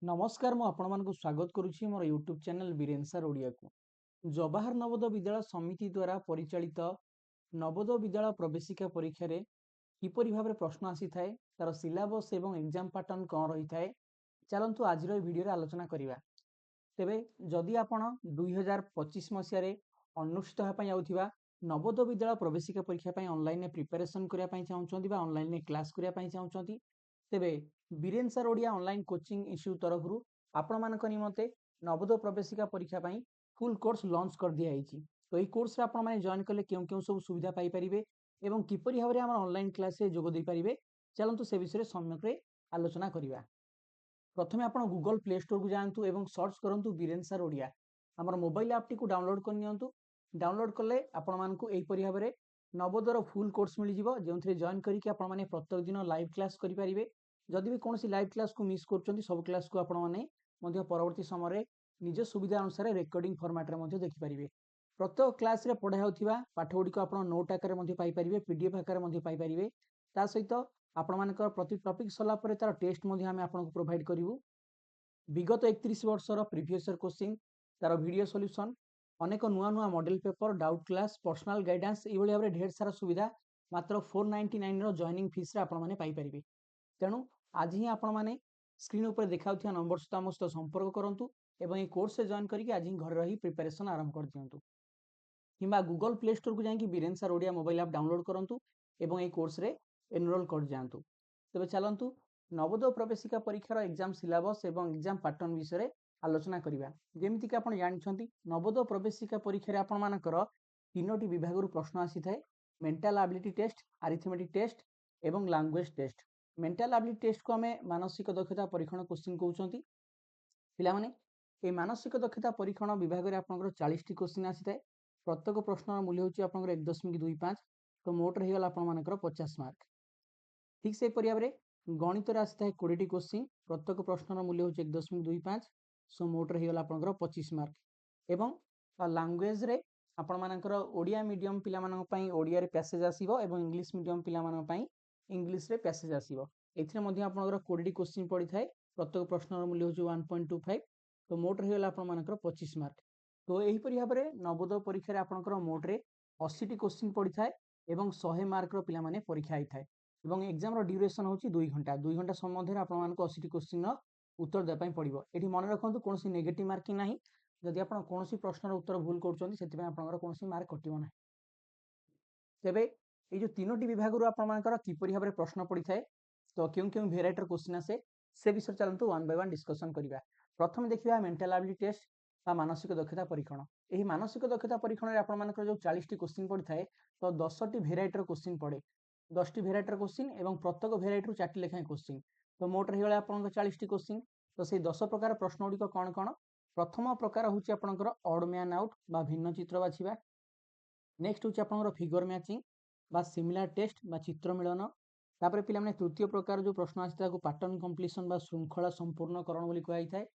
नमस्कार मु आपण मानक स्वागत करुछि मोर YouTube channel Biren sir Odia को। जवाहर नवोदय विद्यालय समिति द्वारा परिचालित नवोदय विद्यालय प्रवेशिका परीक्षा रे किपरि भाबरे प्रश्न आसी थाए तार सिलेबस एवं एग्जाम पैटर्न कोन रही थाए चलंतु आज रो वीडियो रे आलोचना करिवा। तेबे जदि आपण 2025 मसिया रे अनुष्ठित हेबा पई आउथिबा नवोदय विद्यालय प्रवेशिका परीक्षा पई ऑनलाइन प्रिपरेशन करिया पई चाहउछंती बा ऑनलाइन क्लास करिया पई चाहउछंती तेबे Biren sir Odia online coaching issue तरफ आपण मानक निमते नवोदय प्रवेशिका परीक्षा पई फुल कोर्स लॉन्च कर दिया हैछि। तो एई कोर्स रे आपण माने जॉइन करले केउ केउ सब सुविधा पाई परिबे एवं किपरि भाबरे हमर ऑनलाइन क्लास रे जोग दे परिबे चलंतु से विषय रे सम्यक रे आलोचना करिवा। प्रथमे आपण गूगल प्ले स्टोर को जांतु एवं सर्च करंतु बीरेन सर ओडिया हमर मोबाइल ऐप टी को डाउनलोड कर नियंतु। डाउनलोड करले आपण मानकु एई परि भाबरे नवोदय रो फुल कोर्स मिली जिवो जेउथरे जॉइन करिके आपण माने प्रत्येक दिन लाइव क्लास करि परिबे। जदि भी कोनोसी लाइव क्लास को मिस करछंती सब क्लास को आपण माने मध्य परवर्ती समय रे निज सुविधा अनुसार रेकॉर्डिंग फॉर्मेट रे मध्य देखि परिबे। प्रत्येक क्लास रे पढा होथिबा पाठ गुडी को आपण नोट आकार मध्य पाई परिबे पीडीएफ आकार मध्य पाई परिबे। ता सहित आपण मानकर प्रति टॉपिक सला परे तार टेस्ट मध्य हम आपन को प्रोवाइड करिवु। विगत 31 वर्षर प्रीवियस ईयर क्वेश्चन तार वीडियो सॉल्यूशन अनेक नुआ नुआ model paper doubt class personal guidance ए भली भाबरे ढेर सारा सुविधा मात्र 499 रो जॉइनिंग फीस रे आपण माने पाई परिबे। तेणु आज ही आपण माने स्क्रीन ऊपर देखाउथिया नंबर सहित आम सहित संपर्क करंतु एवं ए कोर्स से जॉइन करके आज ही घर रही प्रिपरेशन आरंभ कर दियंतु किंबा गूगल प्ले स्टोर को जाके Biren sir Odia mobile app download करंतु एवं ए कोर्स रे एनरोल कर जांतु। तबे चलंतु नवोदय प्रवेशिका परीक्षार एग्जाम सिलेबस एवं एग्जाम पैटर्न विषय रे आलोचना करिवा। जेमिति कि आपण जानिछंती नवोदय प्रवेशिका परीक्षा रे आपण मानकर तीनोटी विभाग रु प्रश्न आसी थाए mental ability test arithmetic test एवं language test. Mental ability test को हमें मानसिक दक्षता परीक्षण क्वेश्चन कहउछंती। पिला माने ए मानसिक दक्षता परीक्षण विभाग रे आपनकर 40 टी क्वेश्चन आसी थाए। प्रत्येक प्रश्नर मूल्य होची आपनकर 1.25 तो मोट रही गला आपन मानकर 50 मार्क। ठीक से परिया रे गणित रे आसी थाए 20 टी क्वेश्चन प्रत्येक प्रश्नर मूल्य होची 1.25 सो मोट रही गला आपनकर 25 मार्क। एवं लैंग्वेज रे आपण मानकर ओडिया मीडियम पिला मानक पई ओडिया रे पैसेज आसीबो एवं इंग्लिश मीडियम पिला मानक पई इंग्लिश रे पैसेज आसीबो। एथिरे मध्ये आपनकर 20 टी क्वेश्चन पड़ी थाए प्रत्येक प्रश्नर मूल्य होची 1.25 तो मोट रही गला आपण मानकर 25 मार्क। तो एही परि भाबरे नवोदय परीक्षा रे आपनकर मोट रे 80 टी क्वेश्चन पड़ी थाए एवं 100 मार्क रो पिला माने परीक्षा आइ थाए एवं एग्जाम रो ड्यूरेशन होची 2 घंटा 2 घंटा समय मध्ये आपण मानको 80 टी क्वेश्चन रो उत्तर दे पई पड़िबो। एठी मन रखंतु कोनोसी नेगेटिव मार्किंग नाही जदि आपण कोनोसी प्रश्नर उत्तर भूल करछोंती सेति पई आपनकर कोनोसी मार्क कटिबो नाही। तेबे ए जो तीनोटी विभाग रु आपण मानकर किपरि भाबरे प्रश्न पड़ी थाए तो केउ केउ वेराइटर क्वेश्चन आसे से विषय चलंतु वन बाय वन डिस्कशन करिवा। प्रथम देखिबा मेंटल एबिलिटी टेस्ट बा मानसिक दक्षता परीक्षण। एही मानसिक दक्षता परीक्षण रे आपण मानकर जो 40 टी क्वेश्चन पड़ी थाए तो 10 टी वेराइटर क्वेश्चन पड़े 10 टी वेराइटर क्वेश्चन एवं प्रत्येक वेराइटी रु 4 टी लेखा क्वेश्चन तो मोट रही गला आपण 40 टी क्वेश्चन। तो से 10 प्रकार प्रश्न गुडी कोन कोन प्रथम प्रकार होची आपनकर ऑड मैन आउट बा भिन्न चित्र बाछिबा। नेक्स्ट होची आपनकर फिगर मैचिंग बा सिमिलर टेस्ट बा चित्र मिलन। तापरे पिला माने तृतीय प्रकार जो प्रश्न आछि ताको पैटर्न कंप्लीशन बा श्रृंखला संपूर्णकरण बोली कहै थाए।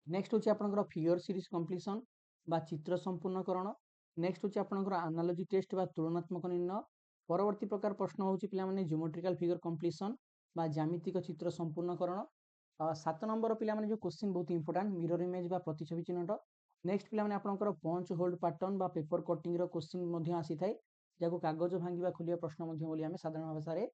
नेक्स्ट होची आपनकर फिगर सीरीज कंप्लीशन बा चित्र संपूर्णकरण। नेक्स्ट होची आपनकर एनालॉजी टेस्ट बा तुलनात्मक निर्णय। परवर्ती प्रकार प्रश्न होची पिला माने ज्योमेट्रिकल फिगर कंप्लीशन बा ज्यामितिक चित्र संपूर्णकरण। 7 नंबर पिला माने जो क्वेश्चन बहुत इंपोर्टेंट मिरर इमेज बा प्रतिछवि चिन्हट। नेक्स्ट पिला माने आपनकर पंच होल्ड पैटर्न बा पेपर कटिंग रो क्वेश्चन मध्ये आसी थाए जाको कागज भांगीबा खोलिया प्रश्न मध्ये बोली हमें साधारण भाषा रे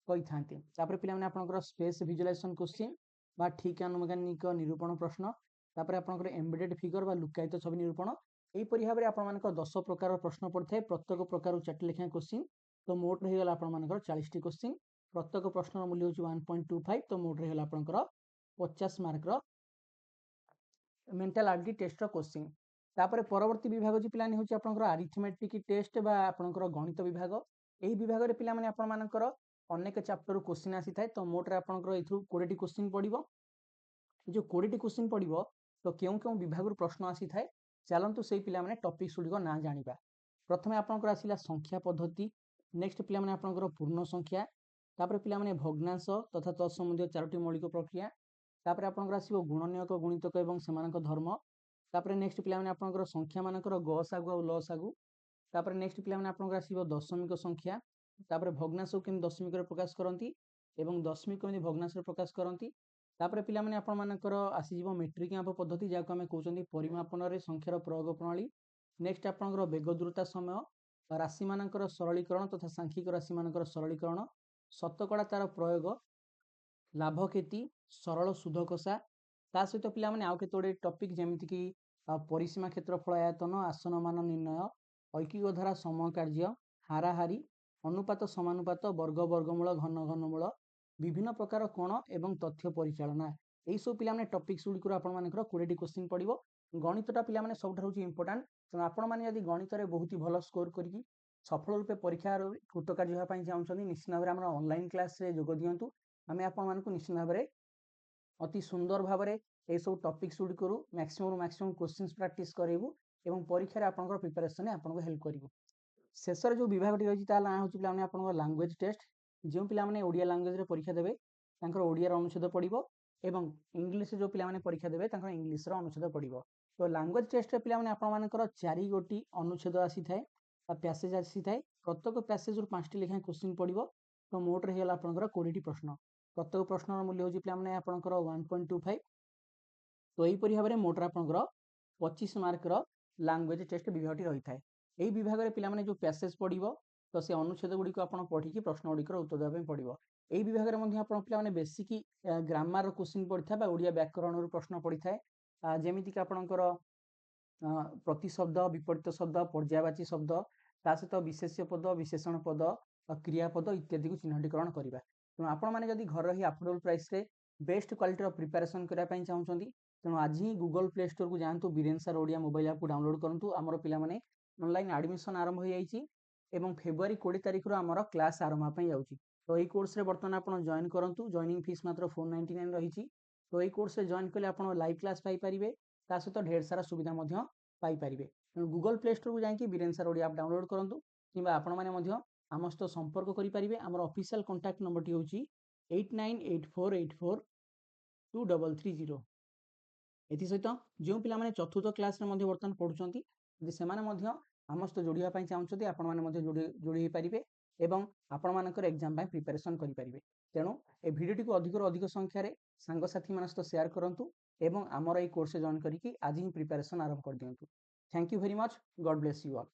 कहि थांती। तापर पिला माने आपनकर स्पेस विजुअलाइजेशन क्वेश्चन बा ठीक अनुमानिक निरूपण प्रश्न। तापर आपनकर एम्बेडेड फिगर बा लुकायित छवि निरूपण। एही परि भाबरे आपण मानकर 10 प्रकार प्रश्न पड़थाय प्रत्येक प्रकार 4 लेखा क्वेश्चन तो मोट रही गला आपण मानकर 40 टी क्वेश्चन। प्रत्येक प्रश्नर मूल्य होची 1.25 तो मोट रही गला आपनकर 50 मार्क रो मेंटल एबिलिटी टेस्ट रो क्वेश्चन। तापर परवर्ती विभाग होची पिलानी होची आपनकर अरिथमेटिक टेस्ट बा आपनकर गणित विभाग। एही विभाग रे पिला माने आपण मानकर अनेक चैप्टर क्वेश्चन आसी थाए तो मोट रे आपनकर एथु 20 टी क्वेश्चन पड़िबो। जो 20 टी क्वेश्चन पड़िबो तो केउ केउ विभाग रु प्रश्न आसी थाए चलंतु सेही पिला माने टॉपिक सुडिको ना जानिबा। प्रथमे आपनकर आसीला संख्या पद्धति। नेक्स्ट पिला माने आपनकर पूर्ण संख्या। तापर पिला माने भग्नांश तथा तत्संबंधी 4टी मौलिक प्रक्रिया। तापर आपनकर आसीबो गुणनीयक गुणितक एवं सेमानक धर्म। तापर नेक्स्ट पिला माने आपनकर संख्या मानकर गसागु आ लसागु। तापर नेक्स्ट पिला माने आपनकर आसीबो दशमिक संख्या। तापर भग्नांश को केम दशमिक रे प्रकाश करंती एवं दशमिक को भग्नांश रे प्रकाश करंती। तापर पिला माने आपण मानकर आसीजिवो मेट्रिक माप पद्धति जाको आमे कहउचंदी परिमापन रे संख्यार प्रयोग प्रणाली। नेक्स्ट आपनकर वेग द्रुतता समय, राशि मानकर सरलीकरण तथा सांख्यिक राशि मानकर सरलीकरण, शतकड़ा तार प्रयोग, लाभ क्षति, सरल सुध कषा। ता सहित पिला माने आउ केतोडे टॉपिक जेमिति कि परिसीमा क्षेत्रफल आयतन, आसन मान निर्णय, ऐकिक धारा समय कार्य, हाराहारी, अनुपात समानुपात, वर्ग वर्गमूल, घन घनमूल, विभिन्न प्रकार कोण एवं तथ्य परिचालना। एई सब पिला माने टॉपिक्स गुडी आपण मानकर 20 टी क्वेश्चन पडिबो। गणितटा पिला माने सबठारु इंपोर्टेंट, त आपण माने यदि गणित रे बहुत ही भलो स्कोर करिकि सफल रूपे परीक्षा कृतकार्य होबा पई चाहुछन्ती, निश्चित भाबरे हमर ऑनलाइन क्लास रे जोग दियंतु। आमे आपण मानकु निश्चित भाबरे अति सुंदर भाबरे ए सब टॉपिक्स गुडी करू मैक्सिमम क्वेश्चंस प्रैक्टिस करेबु एवं परीक्षा रे आपनकर प्रिपरेशन आपनको हेल्प करिवो। शेषर जो विभाग टी रही ता ना होची पिला माने आपनकर लैंग्वेज टेस्ट। जो पिला माने ओडिया लैंग्वेज रे परीक्षा देबे तांकर ओडिया रो अनुच्छेद पडिबो एवं इंग्लिश जो पिला माने परीक्षा देबे तांकर इंग्लिश रो अनुच्छेद पडिबो। तो लैंग्वेज टेस्ट रे पिला माने आपण मानकर 4 गोटी अनुच्छेद आसी थाए आ पैसेज आसी थाए। प्रत्येक पैसेज रु 5 टी लेखा क्वेश्चन पडिबो। तो मोट रे हेला आपनकर 20 टी प्रश्न। प्रत्येक प्रश्नर मूल्य होची पिला माने आपनकर 1.25। तो एही परि भाबरे मोट रे आपनकर 25 मार्क रो लैंग्वेज टेस्ट विभागटी रही थाए। एही विभाग रे पिला माने जो पैसेज पडिबो तो से अनुच्छेद गुडी को आपण पढी कि प्रश्न गुडी कर उत्तर देबा पडिबो। एही विभाग रे मध्ये आपण पिला माने बेसिक ग्रामर क्वेश्चन पढिथा बा ओडिया व्याकरण रो प्रश्न पढिथाए। जेमिति कि आपणकर प्रतिशब्द, विपरीत शब्द, पर्यायवाची शब्द, ता सहित विशेष्य पद, विशेषण पद, क्रियापद इत्यादि को चिन्हटीकरण करिबा। तेणु आपण माने जदि घर रही अफोर्डेबल प्राइस रे बेस्ट क्वालिटी रो प्रिपरेशन करिया पई चाहुचंती, तेणु आज ही गूगल प्ले स्टोर को जांतु, Biren sir Odia mobile app को डाउनलोड करंतु। हमर पिला माने ऑनलाइन एडमिशन आरंभ हो जाईची एवं फेब्रुआरी 20 तारिख रो हमर क्लास आरंभ पई जाउची। तो एई कोर्स रे वर्तमान आपण जॉइन करंतु। जॉइनिंग फीस मात्र 499 रहिची। तो एई कोर्स रे जॉइन कले आपण लाइव क्लास पाई परिबे, ता सहित ढेर सारा सुविधा मध्य पाई परिबे। गूगल प्ले स्टोर को जाईकी Biren sir Odia app download करंतु किबा आपण माने मध्य आम सहित संपर्क करि परिबे। हमर ऑफिशियल कांटेक्ट नंबर टी होची 8984842330। एथि सहित जो पिला माने चतुर्थ क्लास रे मध्य वर्तमान पढुचंती, यदि सेमाने मध्य आम सहित जोड़िया पई चाहुचंती, आपण माने मध्य जोड़ी हे परिबे एवं आपण मानकर एग्जाम पई प्रिपरेशन करि परिबे। तेणु ए भिडियो टी को अधिक रो अधिक संख्या रे सांग साथी मान सहित शेयर करंतु एवं हमर ए कोर्स जॉइन करिकि आज ही प्रिपरेशन आरंभ कर दियंतु। Thank you very much. God bless you all.